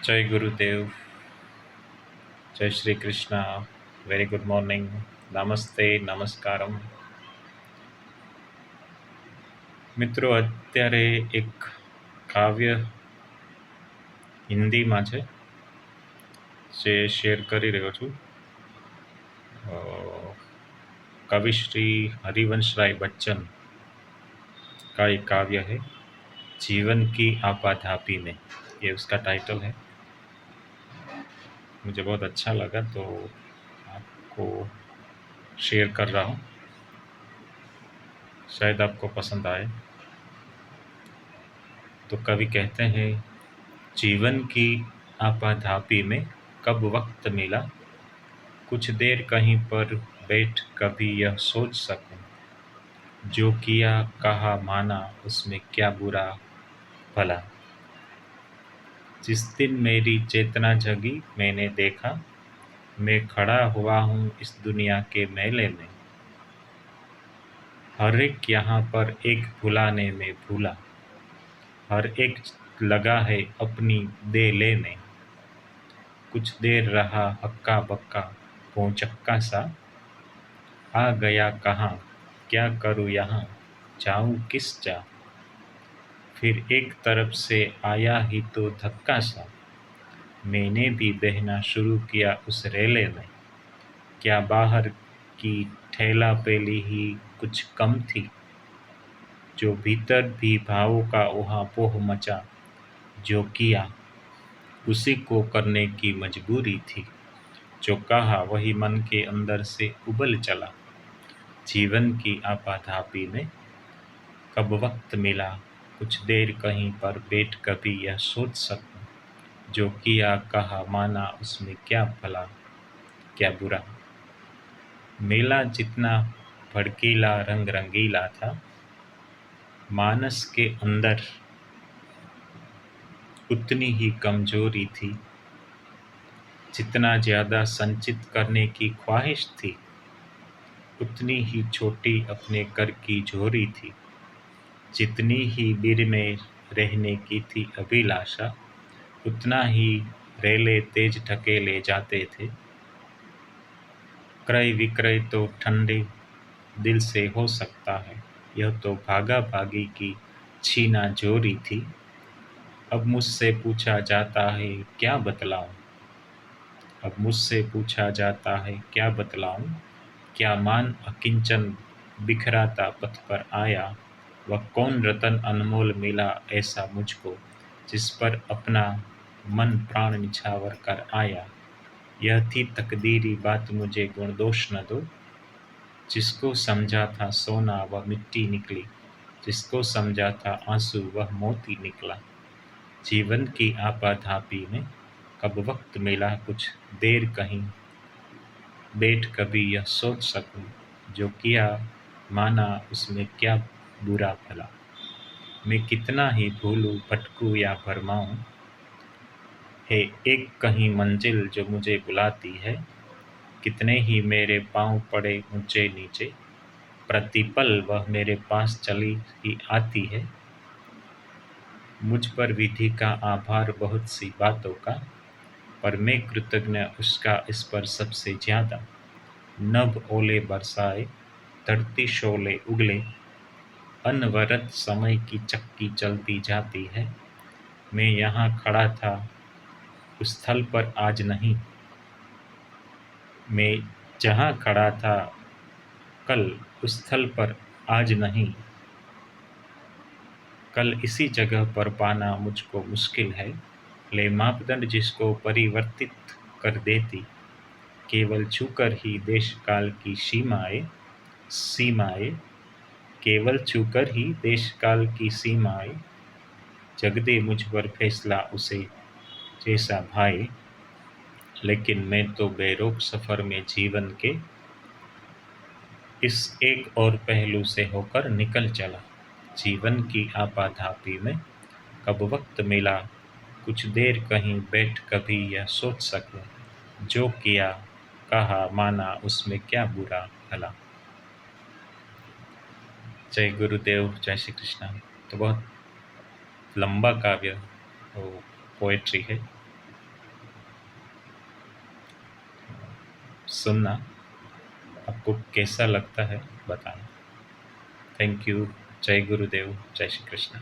जय गुरुदेव, जय Shri Krishna, very good morning, नमस्ते, નમસ્કારમ। મિત્રો, અત્યારે એક કાવ્ય હિન્દીમાં છે જે શેર કરી રહ્યો છું। कवि श्री हरिवंश राय बच्चन का एक काव्य है, जीवन की आपाधापी में, ये उसका टाइटल है। मुझे बहुत अच्छा लगा तो आपको शेयर कर रहा हूँ, शायद आपको पसंद आए। तो कवि कहते हैं, जीवन की आपाधापी में कब वक्त मिला, कुछ देर कहीं पर बैठ कभी यह सोच सकूं, जो किया कहा माना उसमें क्या बुरा भला। जिस दिन मेरी चेतना जगी मैंने देखा, मैं खड़ा हुआ हूँ इस दुनिया के मेले में। हर एक यहाँ पर एक भुलाने में भूला, हर एक लगा है अपनी दे लेने। कुछ देर रहा हक्का बक्का भौचक्का सा, आ गया कहाँ क्या करूँ यहाँ, जाऊँ किस जा। फिर एक तरफ से आया ही तो धक्का सा, मैंने भी बहना शुरू किया उस रेले में। क्या बाहर की ठेला पेली ही कुछ कम थी, जो भीतर भी भावों का ऊहापोह मचा। जो किया उसी को करने की मजबूरी थी, जो कहा वही मन के अंदर से उबल चला। जीवन की आपाधापी में कब वक्त मिला, कुछ देर कहीं पर बैठ कभी यह सोच सकूं, जो किया कहा माना उसमें क्या भला क्या बुरा। मेला जितना भड़कीला रंग रंगीला था, मानस के अंदर उतनी ही कमजोरी थी। जितना ज्यादा संचित करने की ख्वाहिश थी, उतनी ही छोटी अपने कर की झोरी थी। जितनी ही बीर में रहने की थी अभिलाषा, उतना ही रेले तेज ढकेले जाते थे। क्रय विक्रय तो ठंडे दिल से हो सकता है, यह तो भागा भागी की छीना जोरी थी। अब मुझसे पूछा जाता है क्या बतलाऊं, अब मुझसे पूछा जाता है क्या बतलाऊं। क्या मान अकिंचन बिखराता पथ पर आया, वह कौन रतन अनमोल मिला ऐसा मुझको, जिस पर अपना मन प्राण निछावर कर आया। यह थी तकदीरी बात मुझे गुण दोष न दो, जिसको समझा था सोना वह मिट्टी निकली, जिसको समझा था आंसू वह मोती निकला। जीवन की आपाधापी में कब वक्त मिला, कुछ देर कहीं बैठ कभी यह सोच सकूं, जो किया माना उसमें क्या बुरा भला। मैं कितना ही भूलूं भटकूं या भरमाऊं, है एक कहीं मंजिल जो मुझे बुलाती है। कितने ही मेरे पांव पड़े ऊंचे नीचे, प्रतिपल वह मेरे पास चली ही आती है। मुझ पर विधि का आभार बहुत सी बातों का, पर मैं कृतज्ञ उसका इस पर सबसे ज्यादा। नभ ओले बरसाए धरती शोले उगले, अनवरत समय की चक्की चलती जाती है। मैं यहाँ खड़ा था उस स्थल पर आज नहीं, मैं जहाँ खड़ा था कल उस स्थल पर आज नहीं। कल इसी जगह पर पाना मुझको मुश्किल है, ले मापदंड जिसको परिवर्तित कर देती। केवल छूकर ही देश काल की सीमाएं, केवल छूकर ही देश काल की सीमाएं। जगदे मुझ पर फैसला उसे जैसा भाए, लेकिन मैं तो बेरोक सफर में जीवन के इस एक और पहलू से होकर निकल चला। जीवन की आपाधापी में कब वक्त मिला, कुछ देर कहीं बैठ कभी यह सोच सकूं, जो किया कहा माना उसमें क्या बुरा भला। जय गुरुदेव, जय श्री कृष्ण। तो बहुत लंबा काव्य पोएट्री है, सुनना। आपको कैसा लगता है बताना। Thank you. जय गुरुदेव, जय श्री कृष्ण।